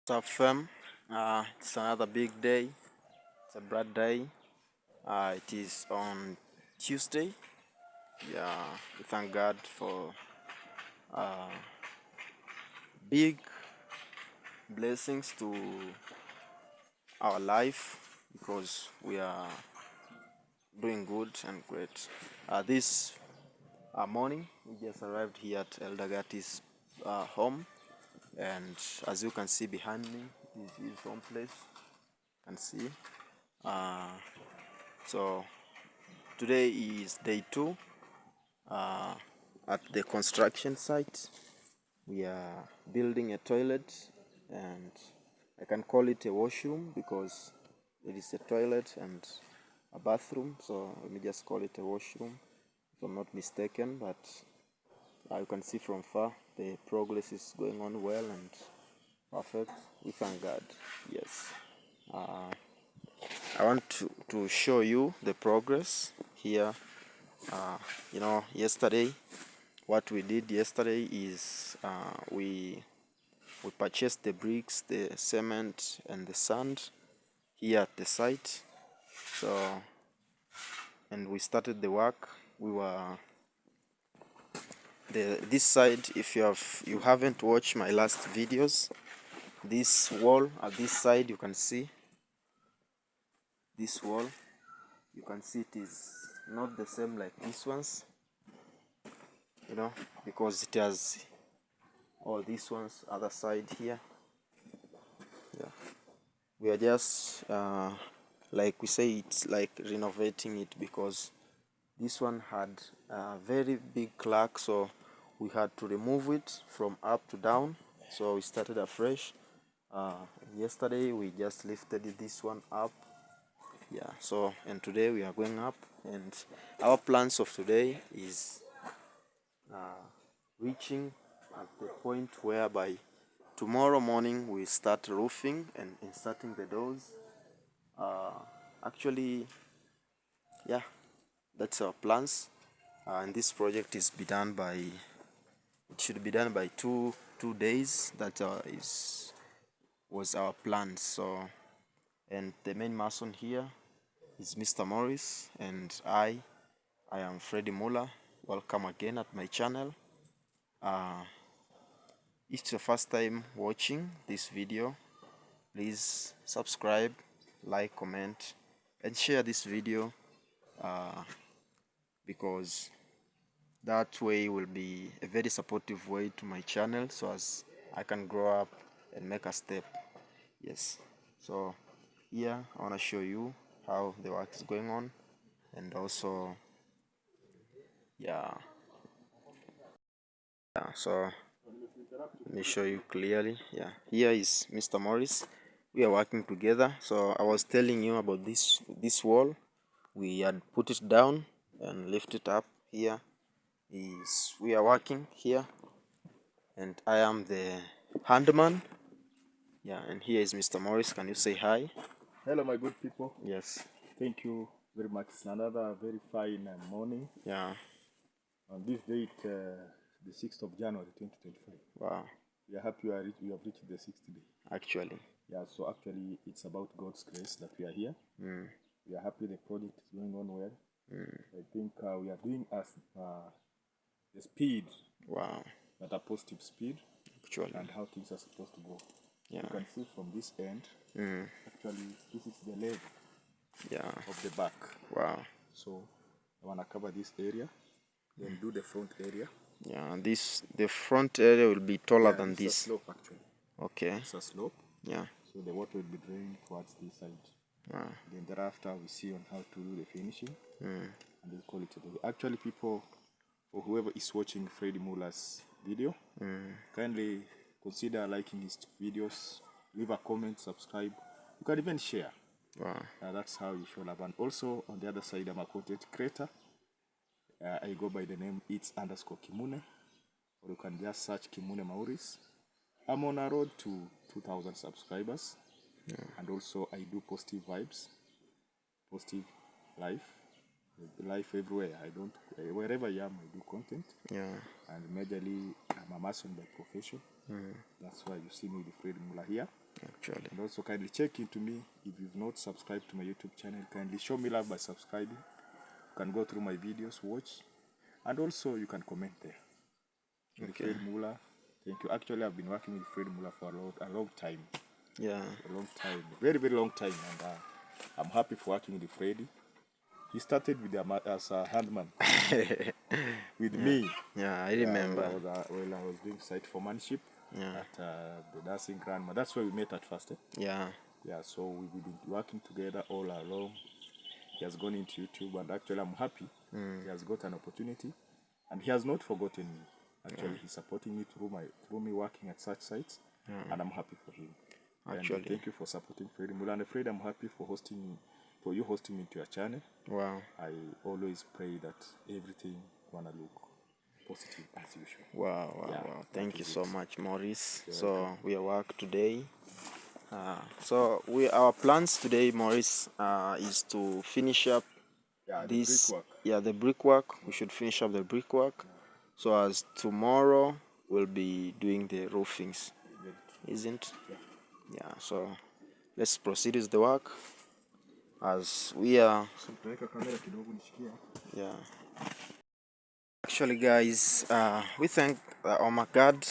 Top fam, it's another big day. It's a bright day. It is on Tuesday. Yeah, we thank God for big blessings to our life because we are doing good and great. This morning, we just arrived here at Elder GHATI's home, and as you can see behind me, is his home place. You can see. So today is day 2 at the construction site. We are building a toilet, and I can call it a washroom because it is a toilet and a bathroom, so let me just call it a washroom if I'm not mistaken. But you can see from far the progress is going on well and perfect. We thank God. Yes. I want to show you the progress here. Yesterday, what we did yesterday is we purchased the bricks, the cement, and the sand here at the site. So, and we started the work. We were this side. If you haven't watched my last videos, this wall at this side, you can see this wall. You can see it is not the same like this ones. Because it has all these ones other side here. Yeah, we are just like we say, it's like renovating it because this one had a very big crack, so we had to remove it from up to down. So we started afresh. Yesterday we just lifted this one up. Yeah, so and today we are going up, and our plans of today is reaching at the point whereby tomorrow morning we start roofing and inserting the doors. Actually, yeah, that's our plans. And this project should be done by two days. That was our plan. So, and the main mason here is Mr. Morris, and I am Freddy Muller. Welcome again at my channel. If it's your first time watching this video, please subscribe, like, comment, and share this video because that way will be a very supportive way to my channel, so as I can grow up and make a step. Yes, so here I want to show you how the work is going on, and also yeah, so let me show you clearly. Yeah, here is Mr. Morris. We are working together. So I was telling you about this wall. We had put it down and lift it up. Here is we are working here, and I am the handman. Yeah, and here is Mr. Morris. Can you say hi? Hello, my good people. Yes. Thank you very much. It's another very fine morning. Yeah. On this date, the 6th of January 2025. Wow. We are happy we have reached the 6th day. Actually. Yeah, so actually it's about God's grace that we are here. We are happy the project is going on well. I think we are doing as the speed. Wow. At a positive speed. Actually. And how things are supposed to go. Yeah. You can see from this end, actually this is the leg of the back. Wow. So I want to cover this area, then do the front area. Yeah, the front area will be taller than this. this. It's a slope actually. Okay. It's a slope. Yeah. So the water will be drained towards this side. Then thereafter we see on how to do the finishing. And we'll call it a day. Actually, people or whoever is watching Freddy Muller's video, kindly consider liking his videos, leave a comment, subscribe. You can even share. Wow. That's how you show love. And also on the other side, I'm a content creator. I go by the name its_Kimune, or you can just search Kimune Maurice. I'm on a road to 2,000 subscribers, and also I do positive vibes, positive life everywhere. I don't wherever I am, I do content. Yeah. And majorly, I'm a mason by profession. That's why you see me with Fred Mula here. Actually. And also kindly check into me. If you've not subscribed to my YouTube channel, kindly show me love by subscribing. You can go through my videos, watch, and also you can comment there. Okay. Fred Mula, thank you. Actually, I've been working with Fred Mula for a long time. Yeah. A long time, very, very long time. And I'm happy for working with Freddy. He started with as a handman with me. Yeah, I remember. While I was doing site foremanship at the dancing grandma. That's where we met at first. Yeah. Yeah, so we've been working together all along. He has gone into YouTube, and actually I'm happy. He has got an opportunity, and he has not forgotten me. Actually, he's supporting me through me working at such sites, and I'm happy for him. Actually. And thank you for supporting Freddy Mula. And Fred, I'm happy for you hosting me to your channel. Wow. I always pray that everything wanna look positive as usual. Wow. Thank you so much, Maurice. You're so welcome. we work today. Our plans today, Maurice, is to finish up this. The brickwork. We should finish up the brickwork. So as tomorrow we'll be doing the roofings, isn't? Yeah. So let's proceed with the work as we are. Yeah. Actually, guys, we thank oh my God,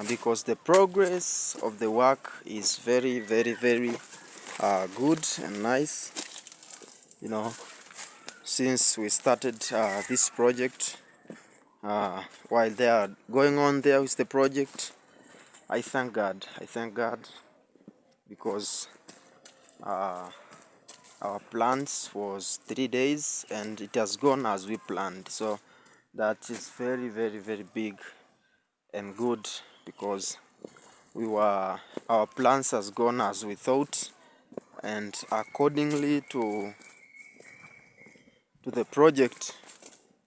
because the progress of the work is very, very, very good and nice. You know, since we started this project, while they are going on there with the project, I thank God. I thank God because our plans was 3 days and it has gone as we planned. So that is very, very, very big and good because our plans has gone as we thought, and accordingly to the project,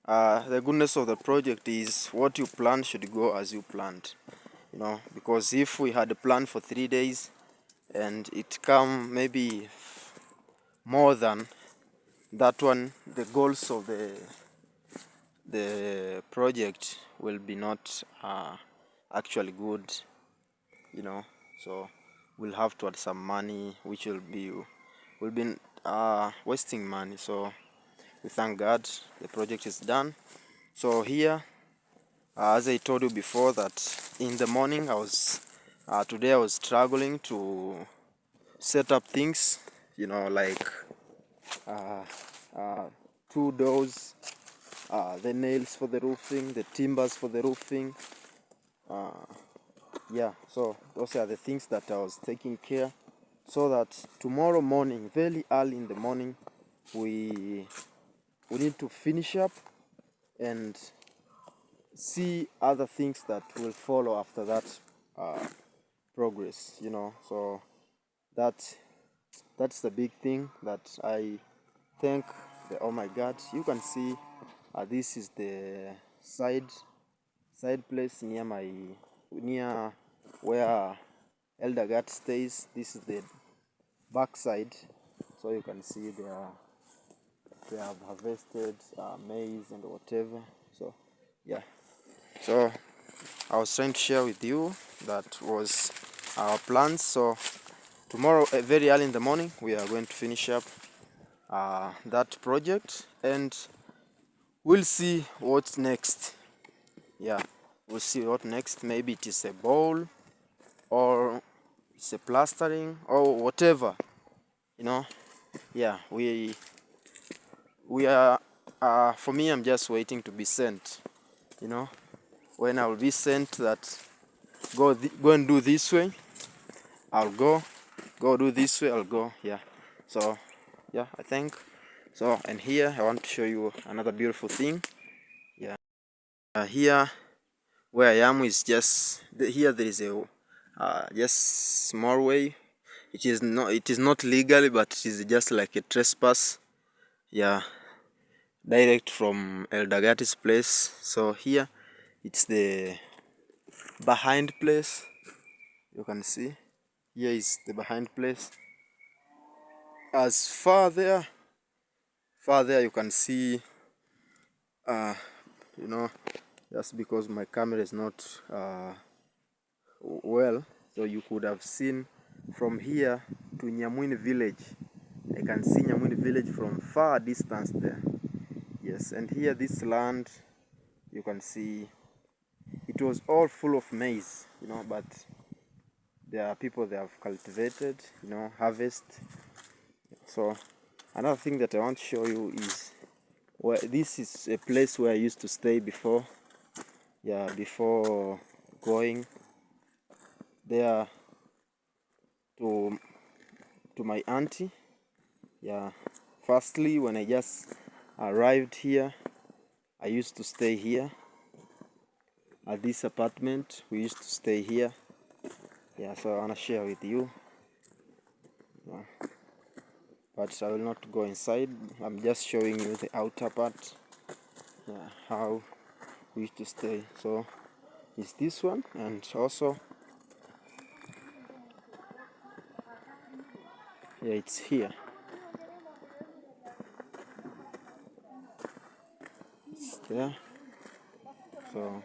the goodness of the project is what you plan should go as you planned, you know, because if we had a plan for 3 days and it come maybe more than that one, the goals of the project will be not actually good, you know. So we'll have to add some money which will be wasting money. So we thank God the project is done. So here, as I told you before, that in the morning today I was struggling to set up things, you know, like two doors, the nails for the roofing, the timbers for the roofing. Yeah, so those are the things that I was taking care, so that tomorrow morning, very early in the morning, we need to finish up and see other things that will follow after that progress, you know. So that's the big thing that I thank the oh my God. You can see this is the side place near where Elder GHATI stays. This is the back side, so you can see they have harvested maize and whatever. So yeah, so I was trying to share with you that was our plans. So tomorrow, very early in the morning, we are going to finish up that project, and we'll see what's next. Yeah, we'll see what next. Maybe it is a bowl, or it's a plastering, or whatever, you know. Yeah, we are for me, I'm just waiting to be sent, you know. When I will be sent that go and do this way, I'll go do this way, I'll go. Yeah, so yeah, I think so. And here I want to show you another beautiful thing. Yeah, here where I am is just here there is a just small way. It is not legally, but it is just like a trespass. Yeah, direct from Elder GHATI's place. So here it's the behind place. You can see here is the behind place. As far there you can see you know, just because my camera is not well, so you could have seen from here to Nyamwini village. I can see Nyamwini village from far distance there. Yes, and here this land, you can see it was all full of maize, you know, but there are people they have cultivated, you know, harvest. So another thing that I want to show you is where this is a place where I used to stay before. Yeah, before going there to my auntie. Yeah, firstly, when I just arrived here, I used to stay here at this apartment. We used to stay here. Yeah, so I want to share with you. Yeah. But I will not go inside. I'm just showing you the outer part. Yeah, how we used to stay. So it's this one, and also yeah, it's here. It's there. So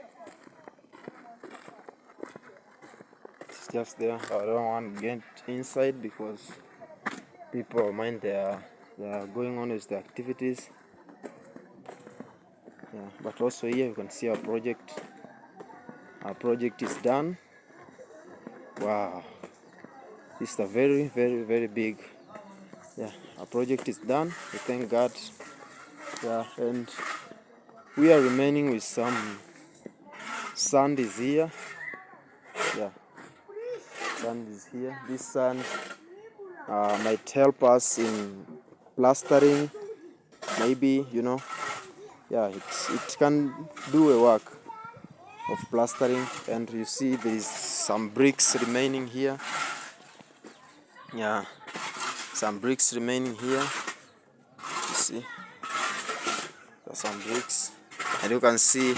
it's just there. I don't want to get inside because people mind they are going on with the activities. Yeah, but also here you can see our project. Our project is done. Wow, this is a very, very, very big. Yeah, our project is done. We thank God. Yeah, and we are remaining with some sand is here. Yeah, sand is here. This sand might help us in plastering, maybe, you know. Yeah, it can do a work of plastering. And you see there is some bricks remaining here. Yeah, some bricks remaining here. You see, there's some bricks, and you can see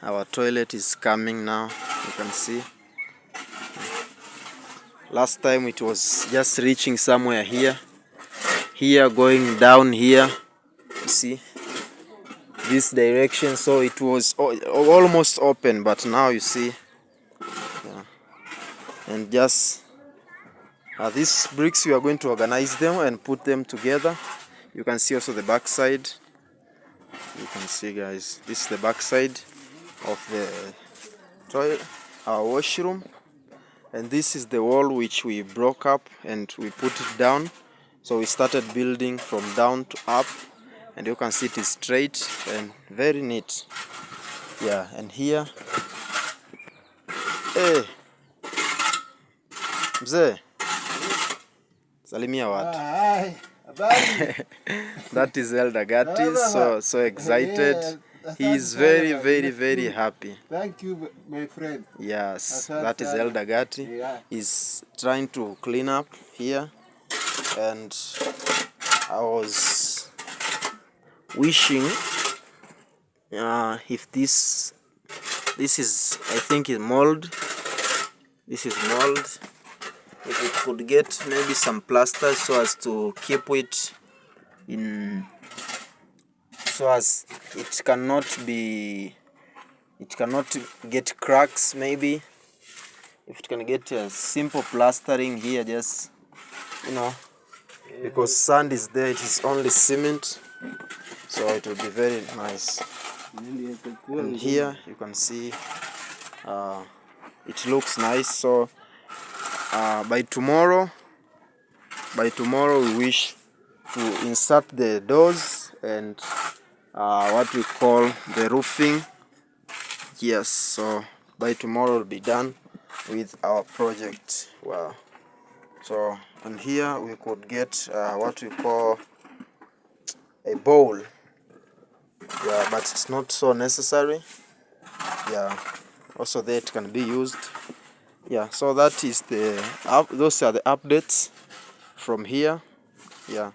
our toilet is coming now. You can see last time it was just reaching somewhere here, going down here. You see this direction, so it was almost open, but now you see. Yeah. And just these bricks, we are going to organize them and put them together. You can see also the back side. You can see, guys, this is the back side of the toilet, our washroom, and this is the wall which we broke up and we put it down. So we started building from down to up, and you can see it is straight and very neat. Yeah, and here, hey mzee, salimia watu. That is Elder GHATI, so excited. He is very, very, very happy. Thank you, my friend. Yes, that is Elder GHATI. He's trying to clean up here, and I was wishing if this is, I think, is mold. This is mold. If it could get maybe some plaster so as to keep it in, so as it cannot get cracks. Maybe if it can get a simple plastering here, just, you know, because sand is there, it is only cement, so it will be very nice. And here you can see it looks nice. So by tomorrow we wish to insert the doors and what we call the roofing. Yes, so by tomorrow we'll be done with our project. Wow. So, and here we could get what we call a bowl. Yeah, but it's not so necessary. Yeah, also that can be used. Yeah, so that is those are the updates from here. Yeah,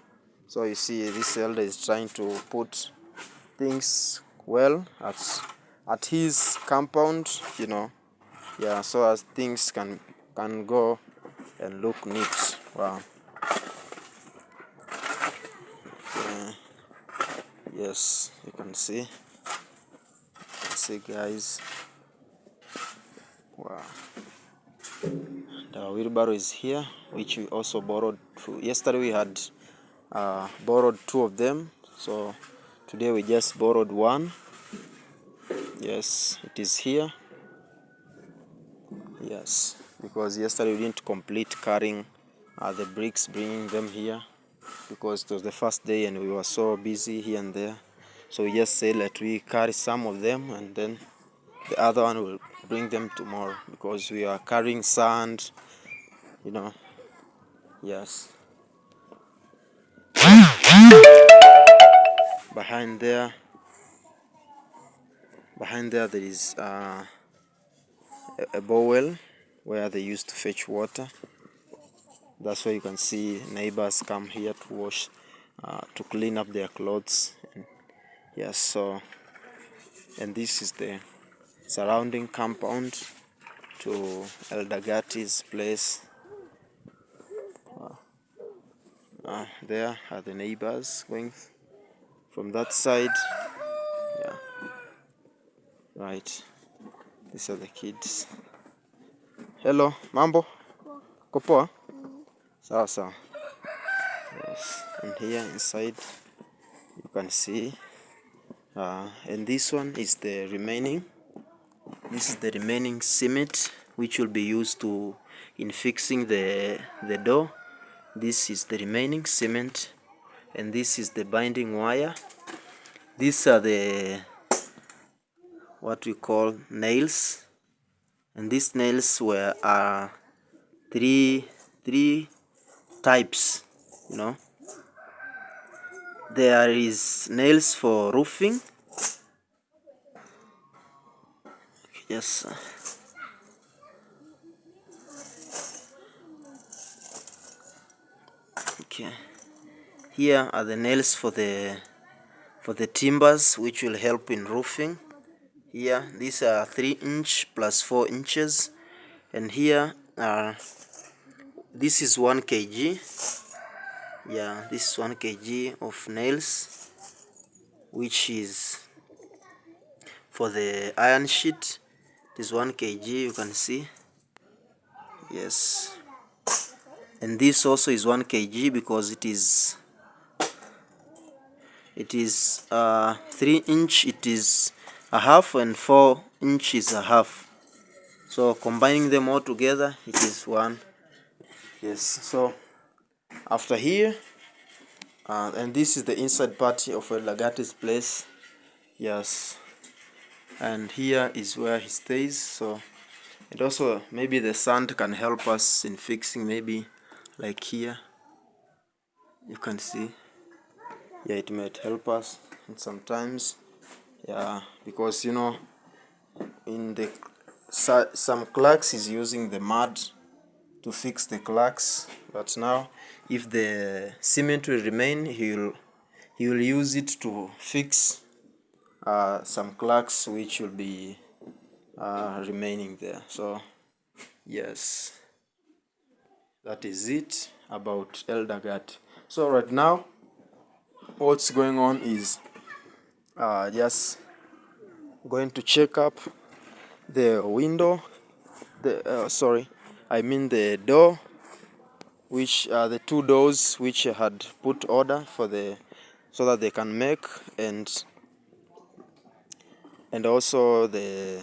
so you see this elder is trying to put things well at his compound, you know. Yeah, so as things can go and look neat. Wow. Yes, you can see. See, guys. Wow. wheelbarrow is here, which we also borrowed. Yesterday we had borrowed 2 of them, so today we just borrowed 1. Yes, it is here. Yes, because yesterday we didn't complete carrying the bricks, bringing them here, because it was the first day and we were so busy here and there. So we just said that we carry some of them and then the other one will bring them tomorrow, because we are carrying sand, you know. Yes. Behind there there is a borewell where they used to fetch water. That's why you can see neighbors come here to wash, to clean up their clothes. Yes, so, and this is the surrounding compound to Elder GHATI's place. There are the neighbors going from that side. Yeah, right. These are the kids. Hello, mambo? Kopoa? Sawa sawa. Yes, and here inside you can see, and this one is the remaining. This is the remaining cement which will be used in fixing the door. This is the remaining cement, and this is the binding wire. These are the what we call nails, and these nails are three types, you know. There is nails for roofing. Yes. Okay. Here are the nails for the timbers, which will help in roofing. Here, these are 3 inch plus 4 inches, and here this is 1 kg. Yeah, this is 1 kg of nails, which is for the iron sheet. It is 1 kg, you can see. Yes, and this also is 1 kg because it is 3 inch, it is a half, and 4 inch is a half. So combining them all together, it is 1. Yes, so after here, and this is the inside part of Elder GHATI's place. Yes, and here is where he stays. So, and also maybe the sand can help us in fixing, maybe like here you can see. Yeah, it might help us sometimes. Yeah, because you know, in the some clerks is using the mud to fix the clerks, but now if the cement will remain, he will use it to fix some clerks which will be remaining there. So yes, that is it about Elder GHATI. So right now what's going on is just going to check up the window, the door, which are the 2 doors which I had put order for so that they can make, and also the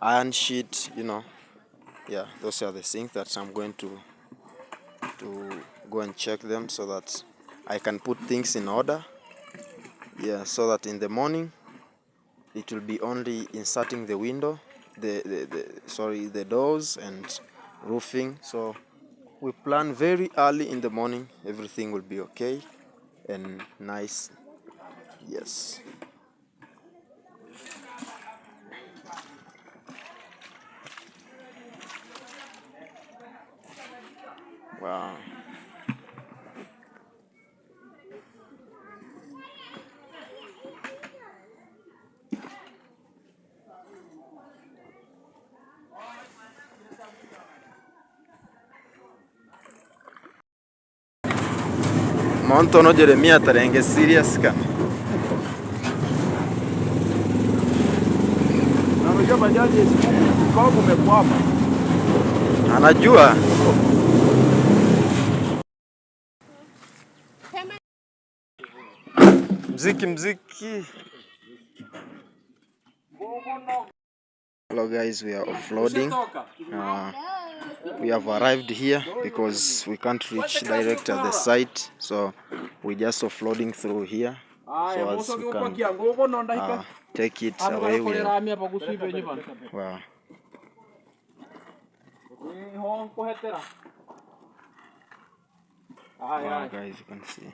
iron sheet, you know. Yeah, those are the things that I'm going to go and check them, so that I can put things in order. Yeah, so that in the morning it will be only inserting the window, the doors and roofing. So we plan very early in the morning, everything will be okay and nice. Yes. Wow. Montono Jeremia tarenge serious ka. Na unajua bajaji kwa umekwama. Anajua. Mziki. Hello guys, we are offloading. We have arrived here because we can't reach direct at the site, so we just offloading through here, so as we can take it away. Wow. Wow, guys, you can see.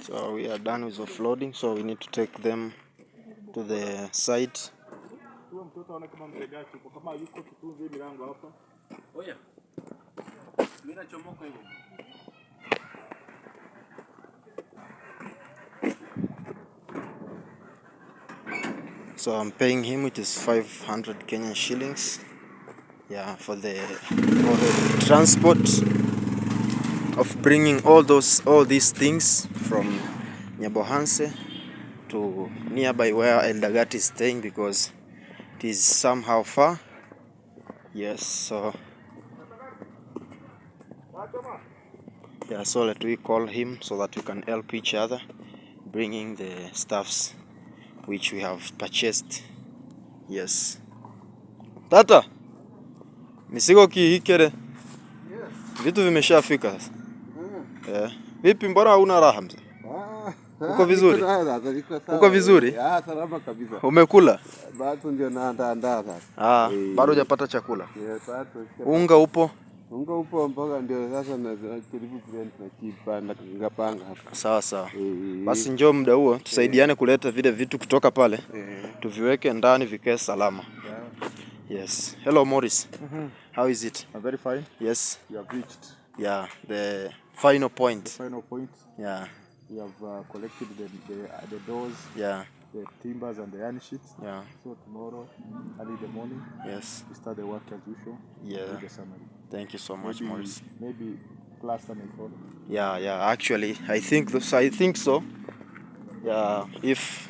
So we are done with offloading, so we need to take them to the site. So I'm paying him, it is 500 Kenyan shillings. Yeah, for the transport of bringing all these things from Nyabohanse to nearby where Elder GHATI is staying, because it is somehow far. Yes, so yeah, so let we call him so that we can help each other bringing the stuffs which we have purchased. Yes. Tata, misigo kihikere. Vitu vimeshafika sasa. Vipi, mbona hauna raha mzee? Uko vizuri? Uko vizuri? Salama kabisa. Umekula? Bado ndio naandaa sasa. Bado hujapata chakula? Unga upo? Unga upo mpaka ndio sasa na karibu tunakipanda ngapanga hapa. Sawa. Basi njoo muda huo tusaidiane kuleta vile vitu kutoka pale. Tuviweke ndani vikae salama. Yes. Hello Morris. How is it? I'm very fine. Yes. You have reached. Yeah, the final point. The final point. Yeah. We have collected the doors. Yeah. The timbers and the iron sheets. Yeah. So tomorrow, early in the morning, yes, we start the work as usual. Yeah. The summary. Thank you so much, Morris. Maybe plaster may follow. Yeah. Actually, I think so. Yeah. If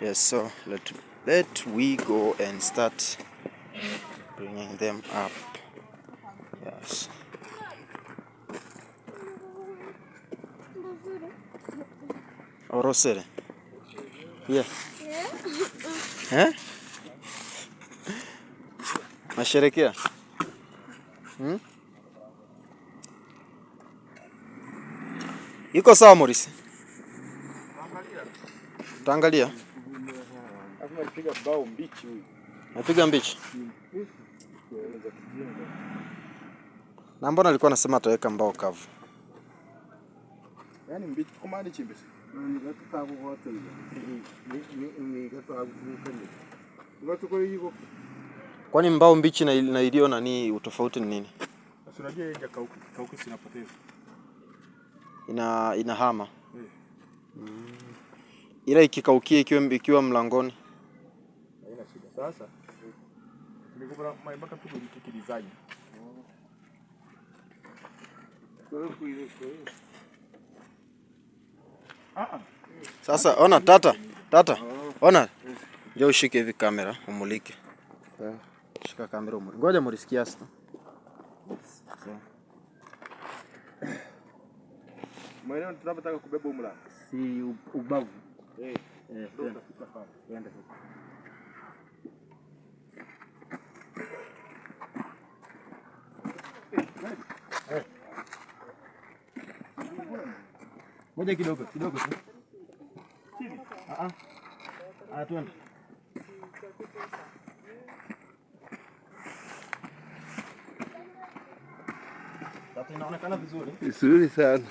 yes, so let we go and start bringing them up. Yes. Orosere. Yeah. Nasherekea. Iko sawa Morris? Taangalia. Napiga bao mbichi huyu. Napiga mbichi. Na mbona alikuwa anasema ataweka mbao kavu? Yaani mbichi kumani chimbe. Kwani mbao mbichi na iliyo nani utofauti ni nini? Unajua yeye kauki sinapoteza. Inahama. Ila ikikaukia ikiwa mlangoni. Haina shida. Sasa nilikuwa mpaka tu kiki design. Sasa ona tata. Ona. Njoo ushike hivi kamera umulike. Shika kamera umulike. Ngoja murisikia sasa. Maana tunapotaka kubeba umla. Si ubavu. Twende. Moja kidogo tu. Twende. Sasa inaonekana vizuri. Vizuri sana.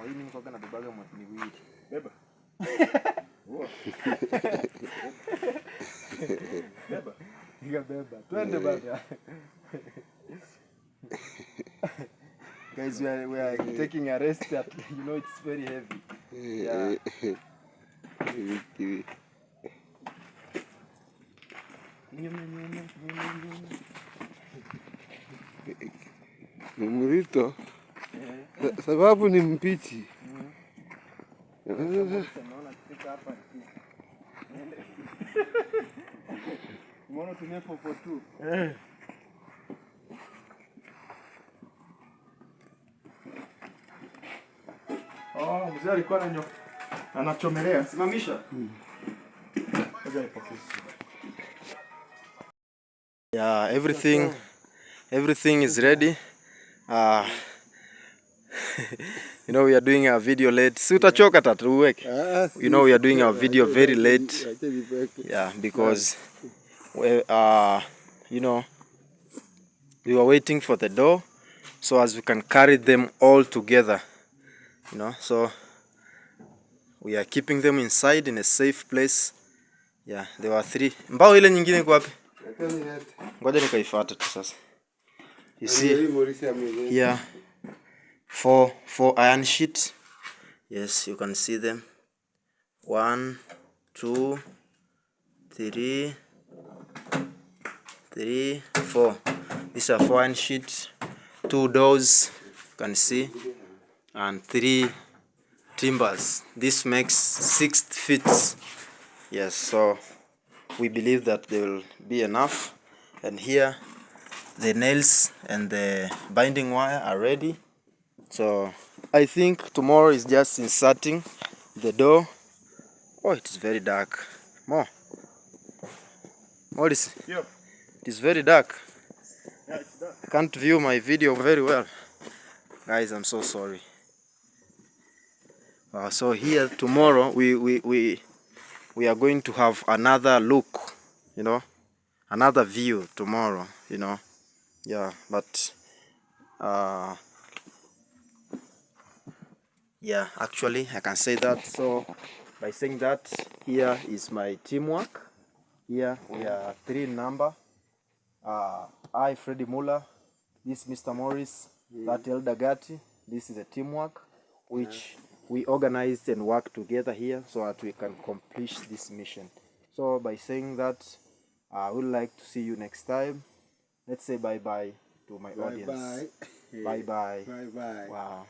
hii mimi niko na bebaga miwili. Beba. Beba. Beba. Twende baba. Guys, we are taking a rest at, you know, it's very heavy. Yeah. Mrito. Sababu ni mpichi. Mbona tumia popotu? Oh, mzee alikuwa anachomelea. Simamisha. Yeah, everything is ready. You know, we are doing a video late. Si utachoka tatu uweke. You know, we are doing our video very late. Yeah, because we you know, we were waiting for the door so as we can carry them all together. You know, so we are keeping them inside in a safe place. Yeah, there were 3. Mbao ile nyingine iko wapi? Ngoja nikaifuata tu sasa. You see here 4 iron sheet. Yes, you can see them. 1, 2, 3, 4. These are 4 iron sheets. 2 doors, you can see, and 3 timbers. This makes 6 feet. Yes, so we believe that there will be enough. And here the nails and the binding wire are ready. So I think tomorrow is just inserting the door. Oh, it is very dark. More. What is it? Yep. It is very dark. Yeah, it's dark. I can't view my video very well. Guys, I'm so sorry. So here tomorrow we are going to have another look, you know, another view tomorrow, you know. Yeah, but yeah, actually I can say that. So by saying that, here is my teamwork. Here we are 3 in number. I, Freddie Muller, this Mr. Morris, that Elder GHATI. This is a teamwork which we organized and worked together here so that we can accomplish this mission. So by saying that, I would like to see you next time. Let's say bye-bye to my audience. Bye-bye. Bye-bye. Bye-bye. Wow.